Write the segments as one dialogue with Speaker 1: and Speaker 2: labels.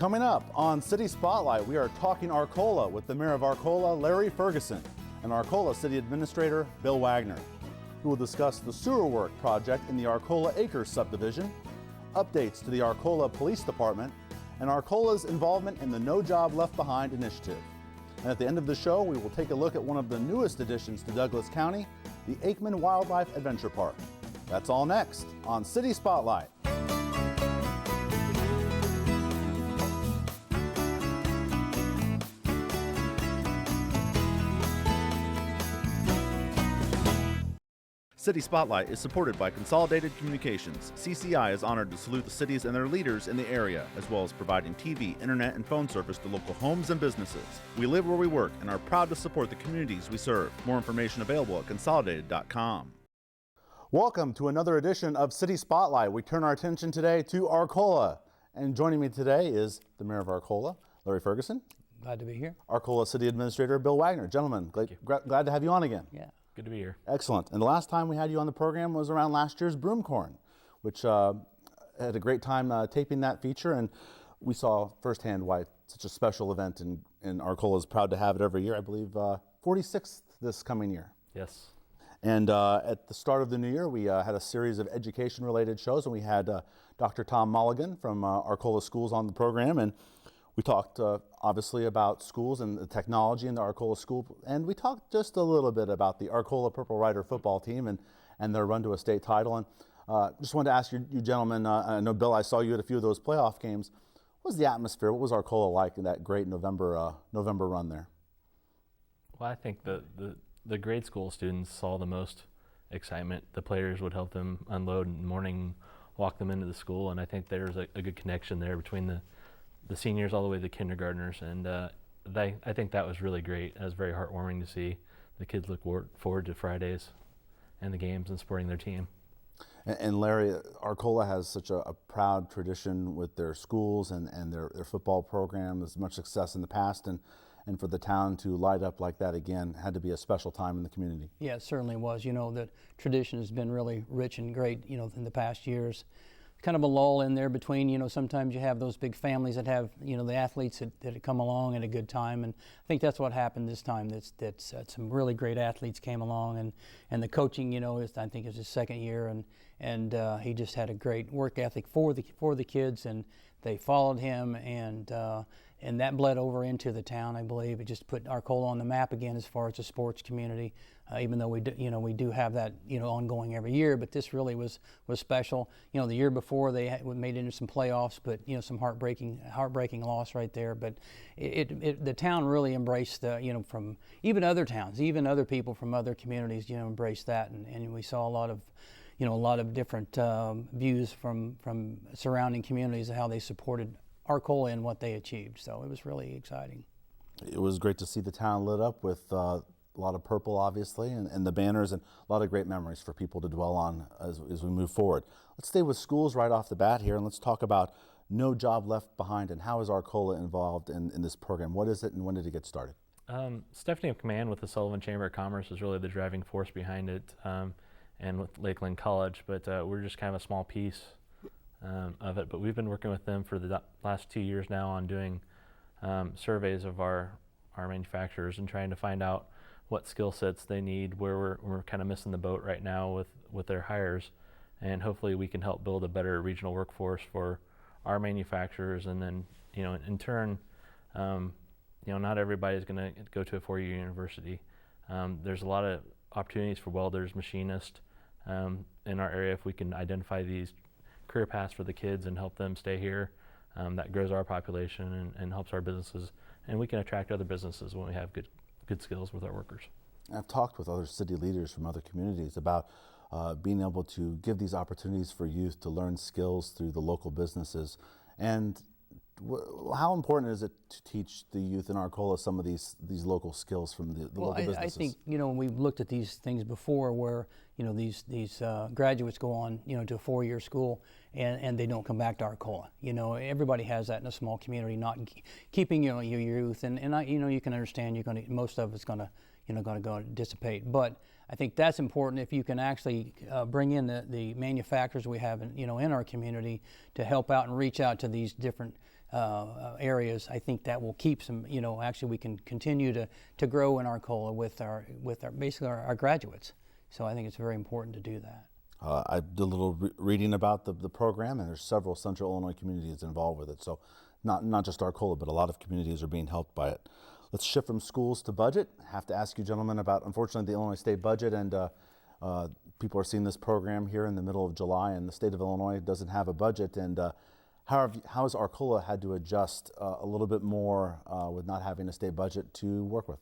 Speaker 1: Coming up on City Spotlight, we are talking Arcola with the Mayor of Arcola, Larry Ferguson, and Arcola City Administrator, Bill Wagoner, who will discuss the sewer work project in the Arcola Acres Subdivision, updates to the Arcola Police Department, and Arcola's involvement in the No Job Left Behind initiative. And at the end of the show, we will take a look at one of the newest additions to Douglas County, the Aikman Wildlife Adventure Park. That's all next on City Spotlight. City Spotlight is supported by Consolidated Communications. CCI is honored to salute the cities and their leaders in the area, as well as providing TV, internet, and phone service to local homes and businesses. We live where we work and are proud to support the communities we serve. More information available at consolidated.com. Welcome to another edition of City Spotlight. We turn our attention today to Arcola. And joining me today is the Mayor of Arcola, Larry Ferguson.
Speaker 2: Glad to be here.
Speaker 1: Arcola City Administrator, Bill Wagoner. Gentlemen, glad to have you on again.
Speaker 2: Yeah.
Speaker 3: Good to be here.
Speaker 1: Excellent. And the last time we had you on the program was around last year's Broomcorn, which had a great time taping that feature, and we saw firsthand why it's such a special event, and Arcola is proud to have it every year. I believe 46th this coming year.
Speaker 3: Yes.
Speaker 1: And at the start of the new year, we had a series of education-related shows, and we had Dr. Tom Mulligan from Arcola Schools on the program, and we talked obviously about schools and the technology in the Arcola school, and we talked just a little bit about the Arcola Purple Rider football team and their run to a state title. And just wanted to ask you gentlemen, I know Bill, I saw you at a few of those playoff games. What was the atmosphere? What was Arcola like in that great November run there?
Speaker 3: Well, I think the grade school students saw the most excitement. The players would help them unload in the morning, walk them into the school, and I think there's a good connection there between the seniors all the way to the kindergartners, and I think that was really great. It was very heartwarming to see the kids look forward to Fridays and the games and supporting their team.
Speaker 1: And Larry, Arcola has such a proud tradition with their schools and their football program. There's much success in the past, and for the town to light up like that again had to be a special time in the community.
Speaker 2: Yeah, it certainly was. You know, the tradition has been really rich and great, you know, in the past years. Kind of a lull in there between, you know, sometimes you have those big families that have, you know, the athletes that come along at a good time, and I think that's what happened this time. That some really great athletes came along, and the coaching, you know, I think is his second year, and he just had a great work ethic for the kids, and they followed him, and that bled over into the town. I believe it just put Arcola on the map again as far as the sports community. Even though we do have that, you know, ongoing every year, but this really was special. You know, the year before they made it into some playoffs, but you know, some heartbreaking loss right there. But the town really embraced you know, from even other towns, even other people from other communities, you know, embraced that, and we saw a lot of different views from surrounding communities of how they supported Arcola and what they achieved. So it was really exciting.
Speaker 1: It was great to see the town lit up with a lot of purple, obviously, and the banners, and a lot of great memories for people to dwell on as we move forward. Let's stay with schools right off the bat here, and let's talk about No Job Left Behind, and how is Arcola involved in this program? What is it, and when did it get started?
Speaker 3: Stephanie McMahon with the Sullivan Chamber of Commerce is really the driving force behind it, and with Lakeland College, but we're just kind of a small piece of it. But we've been working with them for the last 2 years now on doing surveys of our manufacturers and trying to find out what skill sets they need, where we're kind of missing the boat right now with their hires, and hopefully we can help build a better regional workforce for our manufacturers. And then, you know, in turn, you know, not everybody's going to go to a four-year university. There's a lot of opportunities for welders, machinists in our area. If we can identify these career paths for the kids and help them stay here, that grows our population and helps our businesses, and we can attract other businesses when we have good skills with our workers.
Speaker 1: I've talked with other city leaders from other communities about being able to give these opportunities for youth to learn skills through the local businesses. And how important is it to teach the youth in Arcola some of these local skills from the local businesses? I
Speaker 2: think, you know, we've looked at these things before where, you know, these graduates go on, you know, to a four-year school and they don't come back to Arcola. You know, everybody has that in a small community, not keeping, you know, your youth, and you know, you can understand most of it's gonna go and dissipate. But I think that's important if you can actually bring in the manufacturers we have in our community to help out and reach out to these different areas, I think that will keep some, actually we can continue to grow in Arcola with our basically our graduates. So I think it's very important to do that.
Speaker 1: I did a little reading about the program, and there's several Central Illinois communities involved with it. So not just Arcola, but a lot of communities are being helped by it. Let's shift from schools to budget. I have to ask you gentlemen about, unfortunately, the Illinois state budget, and people are seeing this program here in the middle of July, and the state of Illinois doesn't have a budget. And how has Arcola had to adjust a little bit more with not having a state budget to work with?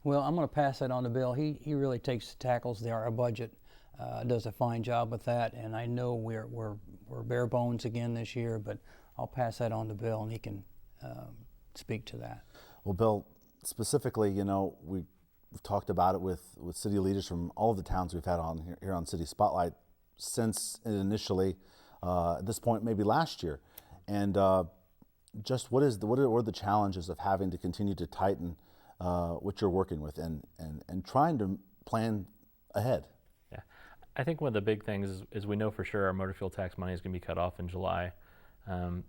Speaker 2: Well, I'm going to pass that on to Bill. He really tackles our budget, does a fine job with that, and I know we're bare bones again this year, but I'll pass that on to Bill, and he can speak to that.
Speaker 1: Well, Bill, specifically, we've talked about it with city leaders from all of the towns we've had on here on City Spotlight since it initially, at this point, maybe last year, and just what are the challenges of having to continue to tighten what you're working with and trying to plan ahead?
Speaker 3: Yeah, I think one of the big things is we know for sure our motor fuel tax money is going to be cut off in July.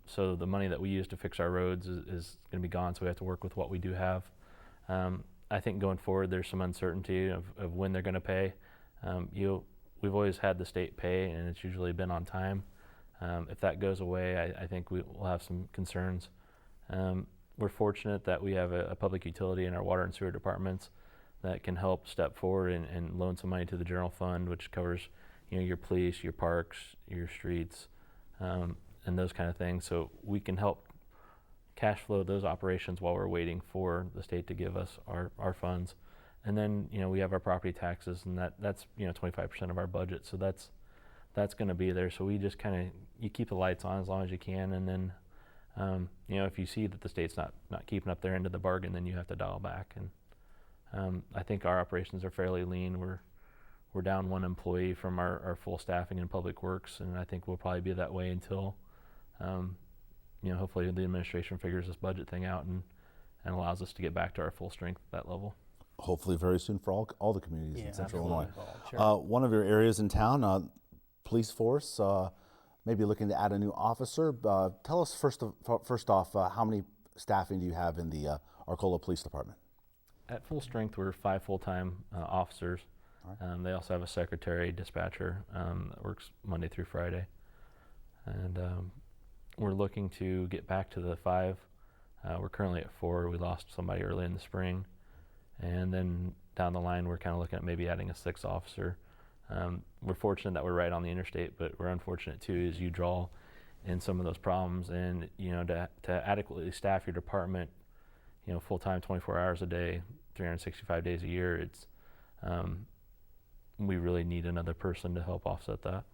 Speaker 3: So the money that we use to fix our roads is going to be gone, so we have to work with what we do have. I think going forward there's some uncertainty of when they're going to pay. We've always had the state pay, and it's usually been on time. If that goes away, I think we'll have some concerns. We're fortunate that we have a public utility in our water and sewer departments that can help step forward and loan some money to the general fund, which covers your police, your parks, your streets, and those kind of things. So we can help cash flow those operations while we're waiting for the state to give us our funds. And then we have our property taxes, and that's 25% of our budget. So that's going to be there. So we just you keep the lights on as long as you can, and then if you see that the state's not keeping up their end of the bargain, then you have to dial back. And I think our operations are fairly lean. We're down one employee from our full staffing in Public Works, and I think we'll probably be that way until hopefully the administration figures this budget thing out and allows us to get back to our full strength at that level.
Speaker 1: Hopefully very soon for all the communities in Central Illinois.
Speaker 2: Sure.
Speaker 1: One of your areas in town, police force, maybe looking to add a new officer. Tell us first off, how many staffing do you have in the Arcola Police Department?
Speaker 3: At full strength, we're 5 full-time officers. Right. They also have a secretary, dispatcher that works Monday through Friday. And we're looking to get back to the 5. We're currently at 4. We lost somebody early in the spring. And then down the line, we're kind of looking at maybe adding a 6th officer. We're fortunate that we're right on the interstate, but we're unfortunate too as you draw in some of those problems. And to adequately staff your department, full-time, 24 hours a day, 365 days a year, it's we really need another person to help offset that.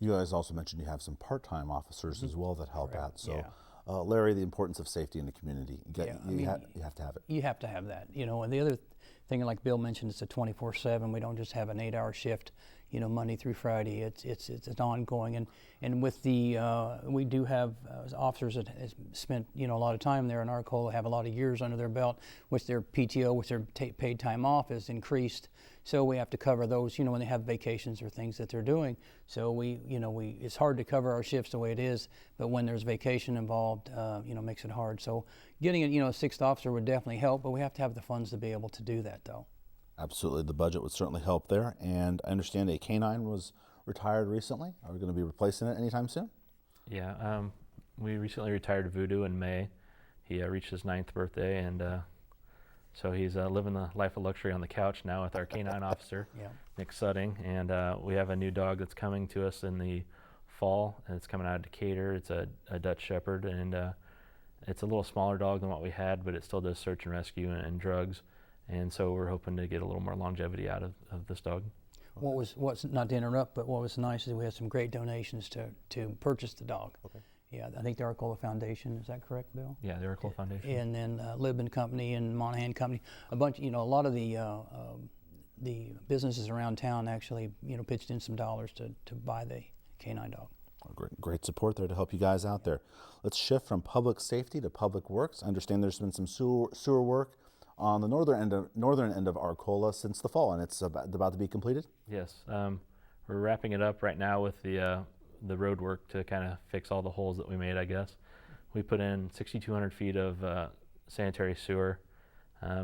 Speaker 1: You guys also mentioned you have some part-time officers as well that help out. So,
Speaker 2: yeah.
Speaker 1: Larry, the importance of safety in the community. You have to have it.
Speaker 2: You have to have that. And the other thing, like Bill mentioned, it's a 24/7. We don't just have an 8-hour shift, Monday through Friday. It's ongoing. And with the we do have officers that has spent a lot of time there in Arcola, have a lot of years under their belt, which their PTO, which their paid time off is increased. So we have to cover those, when they have vacations or things that they're doing. So it's hard to cover our shifts the way it is, but when there's vacation involved, makes it hard. So getting a 6th officer would definitely help, but we have to have the funds to be able to do that, though.
Speaker 1: Absolutely, the budget would certainly help there. And I understand a canine was retired recently. Are we going to be replacing it anytime soon?
Speaker 3: Yeah, we recently retired Voodoo in May. He reached his 9th birthday, and so he's living the life of luxury on the couch now with our canine officer,
Speaker 2: Yeah.
Speaker 3: Nick Sudding. And we have a new dog that's coming to us in the fall, and it's coming out of Decatur. It's a Dutch Shepherd, and it's a little smaller dog than what we had, but it still does search and rescue and drugs. And so we're hoping to get a little more longevity out of this dog.
Speaker 2: What's not to interrupt, but what was nice is we had some great donations to purchase the dog.
Speaker 1: Okay.
Speaker 2: Yeah, I think the Arcola Foundation, is that correct, Bill?
Speaker 3: Yeah, the Arcola Foundation.
Speaker 2: And then Libman Company and Monahan Company, a bunch, a lot of the businesses around town actually, pitched in some dollars to buy the canine dog.
Speaker 1: Great support there to help you guys out there. Let's shift from public safety to public works. I understand there's been some sewer work on the northern end of Arcola since the fall, and it's about to be completed?
Speaker 3: Yes. We're wrapping it up right now with the road work to kind of fix all the holes that we made, I guess. We put in 6,200 feet of sanitary sewer,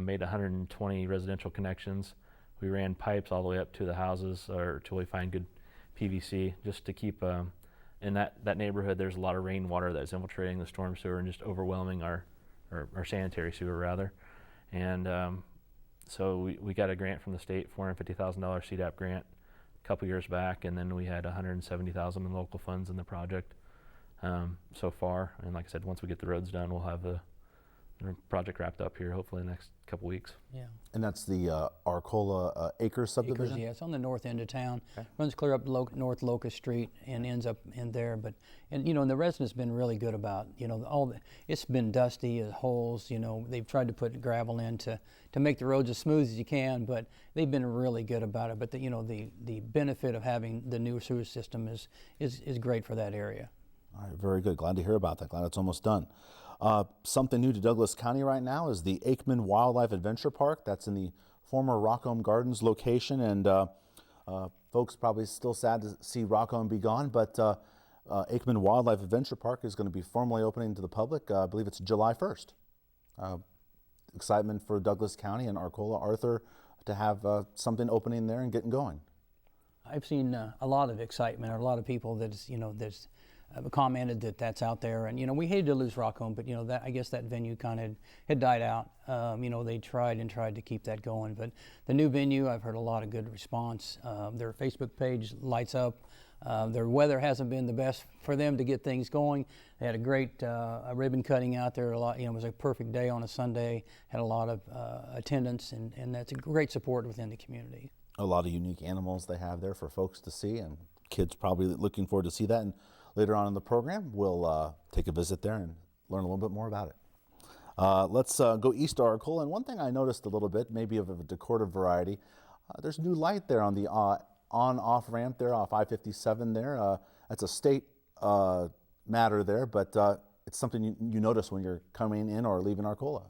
Speaker 3: made 120 residential connections. We ran pipes all the way up to the houses, or until we find good PVC, just to keep, in that neighborhood there's a lot of rainwater that's infiltrating the storm sewer and just overwhelming our sanitary sewer rather. And so we got a grant from the state, $450,000 CDAP grant a couple years back, and then we had $170,000 in local funds in the project so far. And like I said, once we get the roads done, we'll have the project wrapped up here hopefully in the next couple weeks.
Speaker 2: Yeah.
Speaker 1: And that's the Arcola Acres Subdivision?
Speaker 2: Acres, yeah, it's on the north end of town. Okay. Runs clear up North Locust Street and ends up in there. But and the residents been really good about it's been dusty, holes. They've tried to put gravel in to make the roads as smooth as you can, but they've been really good about it. But the benefit of having the new sewer system is great for that area.
Speaker 1: All right, very good. Glad to hear about that. Glad it's almost done. Something new to Douglas County right now is the Aikman Wildlife Adventure Park. That's in the former Rockholm Gardens location, and folks probably still sad to see Rockholm be gone, but Aikman Wildlife Adventure Park is going to be formally opening to the public. I believe it's July 1st. Excitement for Douglas County and Arcola, Arthur, to have something opening there and getting going.
Speaker 2: I've seen a lot of excitement, a lot of people that's commented that's out there, and we hated to lose Rockholm, but that I guess that venue kind of had died out. They tried to keep that going, but the new venue, I've heard a lot of good response. Their Facebook page lights up. Their weather hasn't been the best for them to get things going. They had a great ribbon cutting out there. A lot, it was a perfect day on a Sunday. Had a lot of attendance, and that's a great support within the community.
Speaker 1: A lot of unique animals they have there for folks to see, and kids probably looking forward to see that. And later on in the program, we'll take a visit there and learn a little bit more about it. Let's go east to Arcola. And one thing I noticed a little bit, maybe of a decorative variety, there's new light there on the on-off ramp there off I-57 there. That's a state matter there, but it's something you notice when you're coming in or leaving Arcola.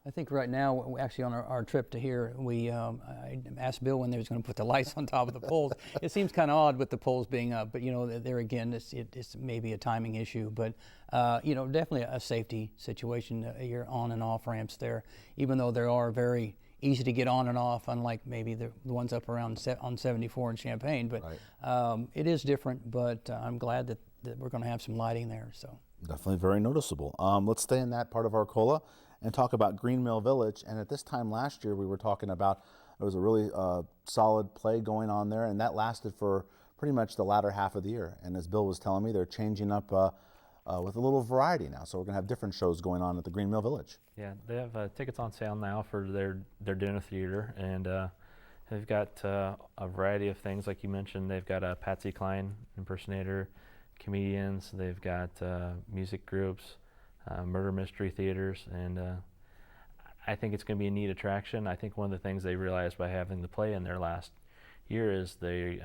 Speaker 2: I think right now, actually on our trip to here, I asked Bill when they was going to put the lights on top of the poles. It seems kind of odd with the poles being up, but there again, it's maybe a timing issue, but definitely a safety situation. Your on and off ramps there, even though they are very easy to get on and off, unlike maybe the ones up around on 74 in Champaign. But right. It is different, but I'm glad that we're going to have some lighting there. So
Speaker 1: definitely very noticeable. Let's stay in that part of Arcola and talk about Green Mill Village. And at this time last year, we were talking about there was a really solid play going on there, and that lasted for pretty much the latter half of the year. And as Bill was telling me, they're changing up with a little variety now. So we're going to have different shows going on at the Green Mill Village.
Speaker 3: Yeah, they have tickets on sale now for their dinner theater, and they've got a variety of things like you mentioned. They've got a Patsy Cline impersonator, comedians. They've got music groups. Murder mystery theaters, and I think it's going to be a neat attraction. I think one of the things they realized by having the play in there last year is they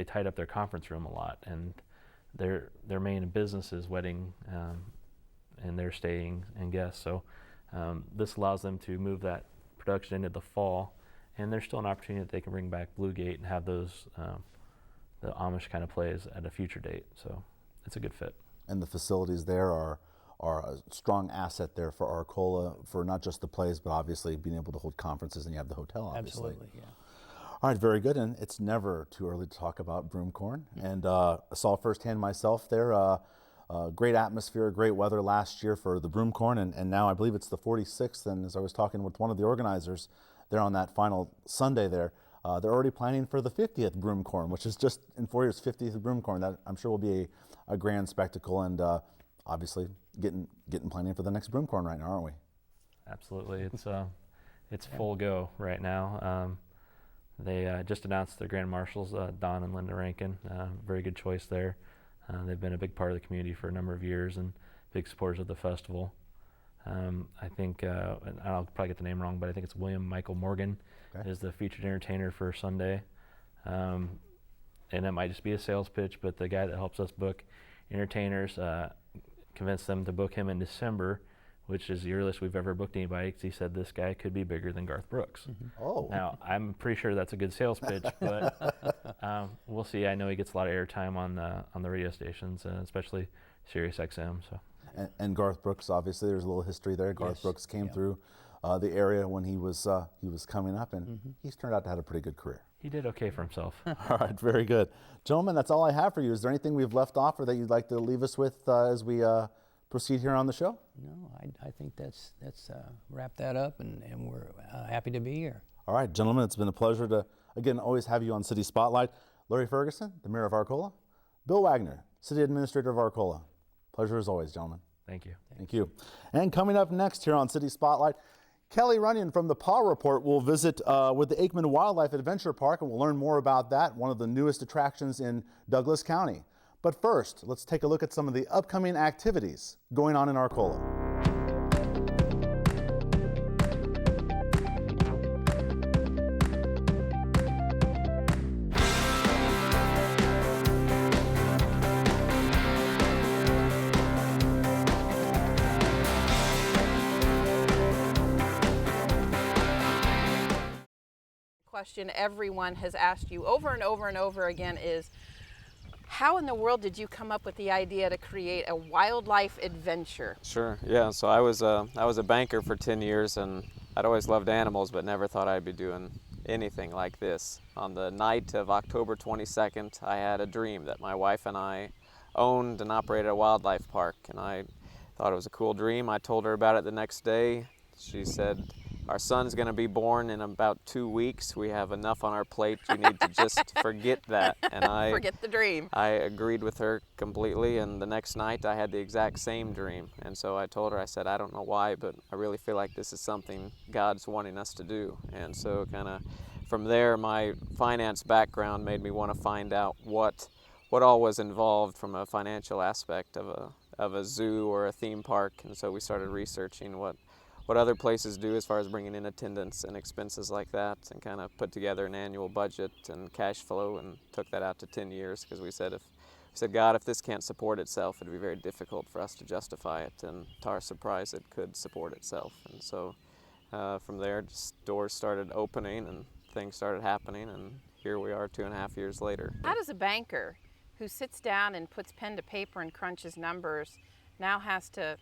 Speaker 3: tied up their conference room a lot, and their main business is wedding and their staying and guests. So this allows them to move that production into the fall, and there's still an opportunity that they can bring back Blue Gate and have those the Amish kind of plays at a future date. So it's a good fit. And
Speaker 1: the facilities there are a strong asset there for Arcola, for not just the plays, but obviously being able to hold conferences, and you have the hotel, obviously.
Speaker 2: Absolutely, yeah.
Speaker 1: All right, very good, and it's never too early to talk about Broomcorn. And I saw firsthand myself there, great atmosphere, great weather last year for the Broomcorn, and now I believe it's the 46th, and as I was talking with one of the organizers there on that final Sunday there, they're already planning for the 50th Broomcorn, which is just in 4 years, 50th Broomcorn. That I'm sure will be a grand spectacle, and obviously getting planning for the next Broomcorn right now, aren't we?
Speaker 3: Absolutely, it's full go right now. They just announced their grand marshals, Don and Linda Rankin. Very good choice there. They've been a big part of the community for a number of years and big supporters of the festival. I think, and I'll probably get the name wrong, but I think it's William Michael Morgan is the featured entertainer for Sunday. And it might just be a sales pitch, but the guy that helps us book entertainers convinced them to book him in December, which is the earliest we've ever booked anybody, because he said this guy could be bigger than Garth Brooks.
Speaker 1: Mm-hmm. Oh.
Speaker 3: Now, I'm pretty sure that's a good sales pitch, but we'll see. I know he gets a lot of airtime on the radio stations, especially Sirius XM. So.
Speaker 1: And Garth Brooks, obviously, there's a little history there. Garth
Speaker 2: Yes.
Speaker 1: Brooks came
Speaker 2: Yeah.
Speaker 1: through the area when he was coming up, and he's turned out to have a pretty good career.
Speaker 3: He did okay for himself.
Speaker 1: All right, very good. Gentlemen, that's all I have for you. Is there anything we've left off or that you'd like to leave us with as we proceed here on the show?
Speaker 2: No, I think that's wrap that up, and we're happy to be here.
Speaker 1: All right, gentlemen, it's been a pleasure to, again, always have you on City Spotlight. Larry Ferguson, the Mayor of Arcola. Bill Wagoner, City Administrator of Arcola. Pleasure as always, gentlemen.
Speaker 3: Thank you.
Speaker 1: Thank you. And coming up next here on City Spotlight, Kelly Runyon from the Paw Report will visit with the Aikman Wildlife Adventure Park, and we'll learn more about that, one of the newest attractions in Douglas County. But first, let's take a look at some of the upcoming activities going on in Arcola.
Speaker 4: Question everyone has asked you over and over and over again is, how in the world did you come up with the idea to create a wildlife adventure?
Speaker 5: Sure, yeah. So I was a banker for 10 years, and I'd always loved animals, but never thought I'd be doing anything like this. On the night of October 22nd, I had a dream that my wife and I owned and operated a wildlife park, and I thought it was a cool dream. I told her about it the next day. She said, "Our son's going to be born in about 2 weeks. We have enough on our plate. You need to just forget that." And
Speaker 4: Forget the dream.
Speaker 5: I agreed with her completely, and the next night I had the exact same dream. And so I told her, I said, "I don't know why, but I really feel like this is something God's wanting us to do." And so kind of from there, my finance background made me want to find out what all was involved from a financial aspect of a zoo or a theme park. And so we started researching what other places do as far as bringing in attendance and expenses like that, and kind of put together an annual budget and cash flow, and took that out to 10 years, because we said, God, if this can't support itself, it'd be very difficult for us to justify it. And to our surprise, it could support itself. And so from there, just doors started opening and things started happening, and here we are 2.5 years later.
Speaker 4: How does a banker who sits down and puts pen to paper and crunches numbers now has to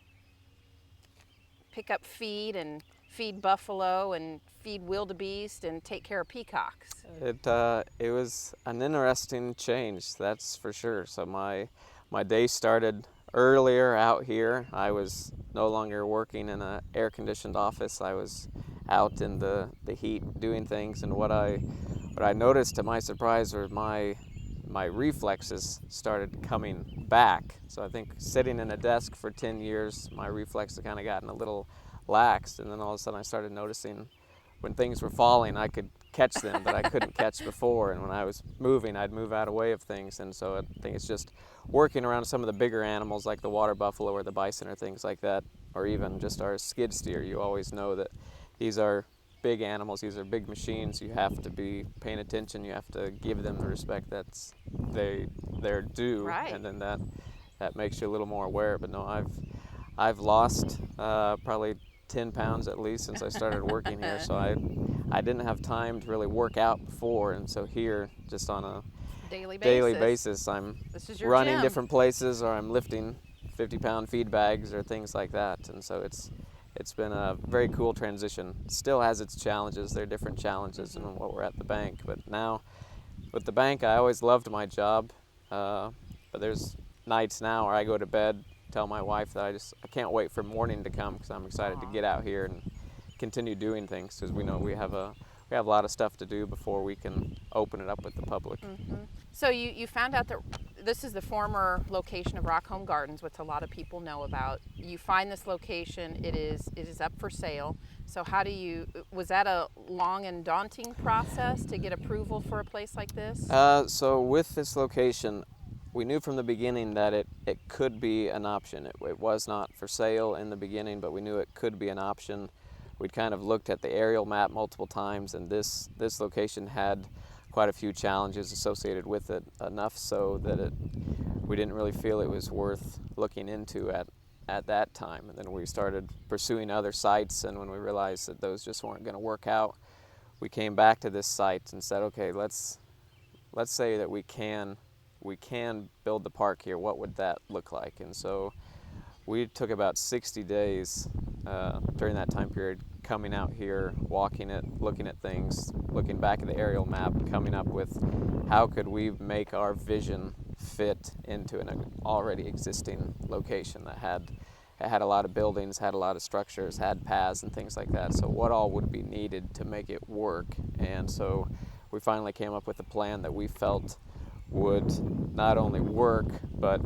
Speaker 4: pick up feed and feed buffalo and feed wildebeest and take care of peacocks?
Speaker 5: It was an interesting change, that's for sure. So my day started earlier out here. I was no longer working in an air-conditioned office. I was out in the heat doing things, and what I noticed to my surprise were my reflexes started coming back. So I think sitting in a desk for 10 years, my reflexes kind of gotten a little laxed, and then all of a sudden I started noticing when things were falling, I could catch them that I couldn't catch before, and when I was moving, I'd move out of the way of things. And so I think it's just working around some of the bigger animals like the water buffalo or the bison or things like that, or even just our skid steer. You always know that these are big animals, these are big machines. You have to be paying attention, you have to give them the respect that's they're due.
Speaker 4: Right.
Speaker 5: And then that makes you a little more aware. But no, I've lost probably 10 pounds at least since I started working here. So I didn't have time to really work out before, and so here, just on a
Speaker 4: Daily
Speaker 5: basis, I'm
Speaker 4: This is your
Speaker 5: running
Speaker 4: gym.
Speaker 5: different places, or I'm lifting 50-pound feed bags or things like that. And so it's been a very cool transition. It still has its challenges. There are different challenges than what we're at the bank. But now, with the bank, I always loved my job. But there's nights now where I go to bed, tell my wife that I can't wait for morning to come, because I'm excited to get out here and continue doing things, because we know we have a lot of stuff to do before we can open it up with the public.
Speaker 4: So you found out that this is the former location of Rock Home Gardens, which a lot of people know about. You find this location, it is up for sale. So was that a long and daunting process to get approval for a place like this?
Speaker 5: So with this location, we knew from the beginning that it could be an option. It was not for sale in the beginning, but we knew it could be an option. We'd kind of looked at the aerial map multiple times, and this location had quite a few challenges associated with it, enough so that we didn't really feel it was worth looking into at that time. And then we started pursuing other sites, and when we realized that those just weren't going to work out, we came back to this site and said, okay, let's say that we can build the park here. What would that look like? And so we took about 60 days during that time period coming out here, walking it, looking at things, looking back at the aerial map, coming up with how could we make our vision fit into an already existing location that had a lot of buildings, had a lot of structures, had paths and things like that. So what all would be needed to make it work? And so we finally came up with a plan that we felt would not only work, but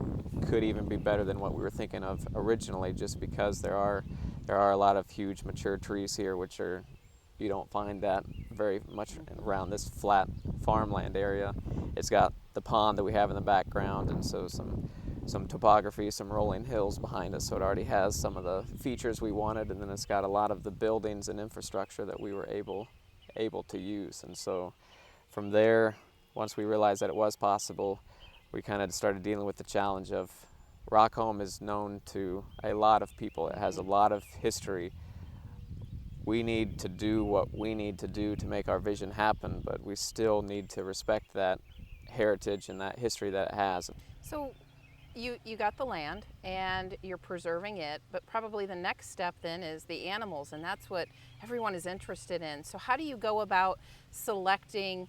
Speaker 5: could even be better than what we were thinking of originally, just because there are a lot of huge mature trees here, which you don't find that very much around this flat farmland area. It's got the pond that we have in the background, and so some topography, some rolling hills behind us, so it already has some of the features we wanted, and then it's got a lot of the buildings and infrastructure that we were able to use. And so from there, once we realized that it was possible, we kind of started dealing with the challenge of Rockholm is known to a lot of people. It has a lot of history. We need to do what we need to do to make our vision happen, but we still need to respect that heritage and that history that it has.
Speaker 4: So you got the land and you're preserving it, but probably the next step then is the animals, and that's what everyone is interested in. So how do you go about selecting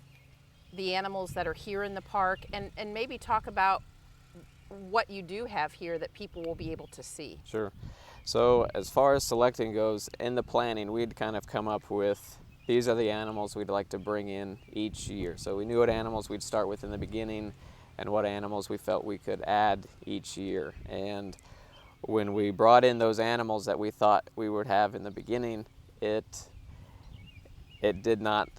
Speaker 4: the animals that are here in the park, and maybe talk about what you do have here that people will be able to see?
Speaker 5: Sure. So as far as selecting goes, in the planning, we'd kind of come up with, these are the animals we'd like to bring in each year. So we knew what animals we'd start with in the beginning and what animals we felt we could add each year. And when we brought in those animals that we thought we would have in the beginning, it did not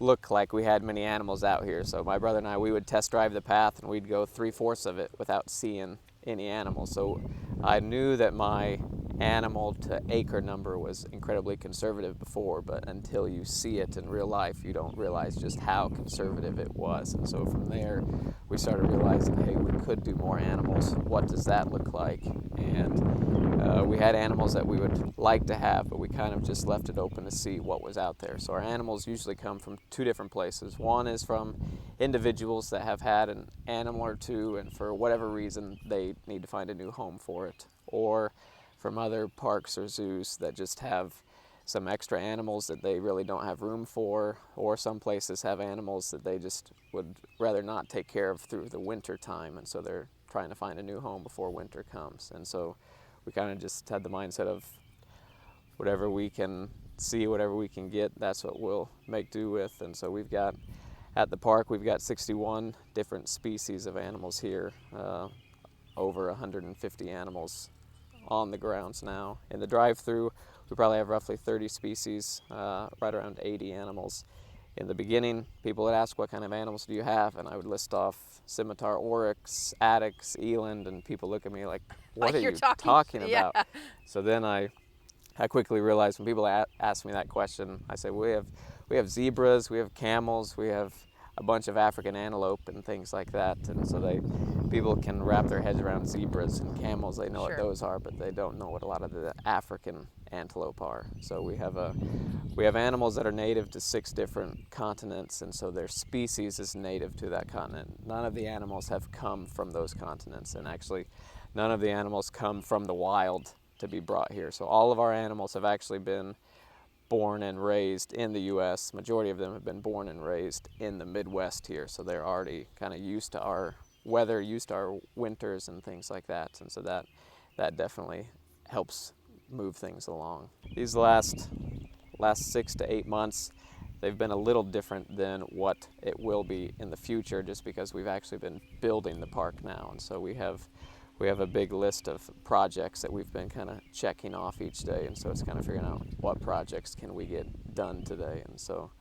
Speaker 5: look like we had many animals out here. So my brother and I, we would test drive the path and we'd go 3/4 of it without seeing any animals. So I knew that my animal to acre number was incredibly conservative before, but until you see it in real life, you don't realize just how conservative it was. And so from there, we started realizing, hey, we could do more animals. What does that look like? And we had animals that we would like to have, but we kind of just left it open to see what was out there. So our animals usually come from two different places. One is from individuals that have had an animal or two, and for whatever reason, they need to find a new home for it. Or from other parks or zoos that just have some extra animals that they really don't have room for, or some places have animals that they just would rather not take care of through the winter time, and so they're trying to find a new home before winter comes. And so we kind of just had the mindset of whatever we can see, whatever we can get, that's what we'll make do with. And so we've got, at the park, we've got 61 different species of animals here, over 150 animals on the grounds now. In the drive-through, we probably have roughly 30 species, right around 80 animals. In the beginning, people would ask, what kind of animals do you have? And I would list off scimitar oryx, addax, eland, and people look at me like, what
Speaker 4: Like
Speaker 5: are
Speaker 4: you're
Speaker 5: you
Speaker 4: talking
Speaker 5: about?
Speaker 4: yeah.
Speaker 5: So then I quickly realized when people ask me that question, I say, we have zebras, we have camels, we have a bunch of African antelope and things like that. And so people can wrap their heads around zebras and camels. They know
Speaker 4: Sure.
Speaker 5: what those are, but they don't know what a lot of the African antelope are. So we have animals that are native to 6 different continents, and so their species is native to that continent. None of the animals have come from those continents, and actually none of the animals come from the wild to be brought here. So all of our animals have actually been born and raised in the U.S. Majority of them have been born and raised in the Midwest here, so they're already kind of used to our weather, used to our winters and things like that, and so that definitely helps move things along. These last 6 to 8 months, they've been a little different than what it will be in the future, just because we've actually been building the park now, and so we have a big list of projects that we've been kind of checking off each day, and so it's kind of figuring out what projects can we get done today. And so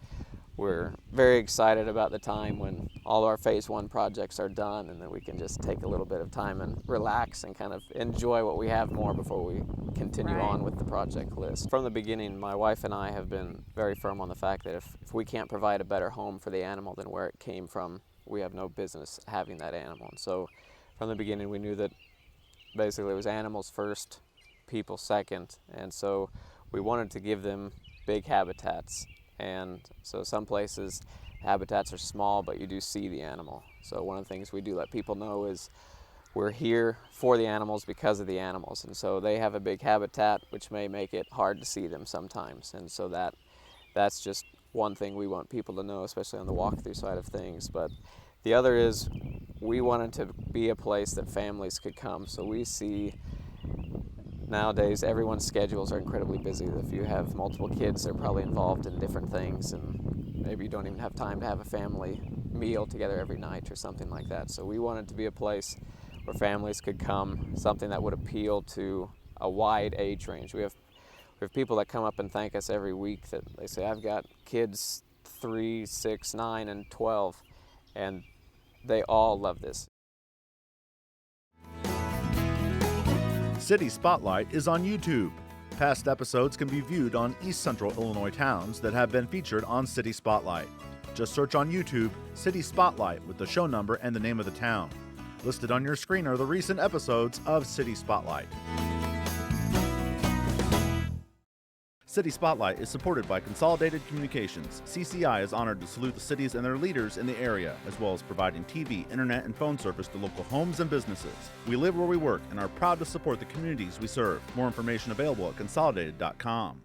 Speaker 5: we're very excited about the time when all our phase 1 projects are done, and then we can just take a little bit of time and relax and kind of enjoy what we have more before we continue
Speaker 4: Right.
Speaker 5: on with the project list. From the beginning, my wife and I have been very firm on the fact that if we can't provide a better home for the animal than where it came from, we have no business having that animal. And so from the beginning, we knew that basically it was animals first, people second, and so we wanted to give them big habitats. And so some places habitats are small, but you do see the animal. So one of the things we do let people know is we're here for the animals because of the animals, and so they have a big habitat, which may make it hard to see them sometimes, and so that's just one thing we want people to know, especially on the walkthrough side of things. But the other is we wanted to be a place that families could come. So we see nowadays everyone's schedules are incredibly busy. If you have multiple kids, they're probably involved in different things, and maybe you don't even have time to have a family meal together every night or something like that. So we wanted to be a place where families could come, something that would appeal to a wide age range. We have people that come up and thank us every week that they say, I've got kids 3, 6, 9, and 12, and they all love this.
Speaker 1: City Spotlight is on YouTube. Past episodes can be viewed on East Central Illinois towns that have been featured on City Spotlight. Just search on YouTube, City Spotlight, with the show number and the name of the town. Listed on your screen are the recent episodes of City Spotlight. City Spotlight is supported by Consolidated Communications. CCI is honored to salute the cities and their leaders in the area, as well as providing TV, internet, and phone service to local homes and businesses. We live where we work and are proud to support the communities we serve. More information available at consolidated.com.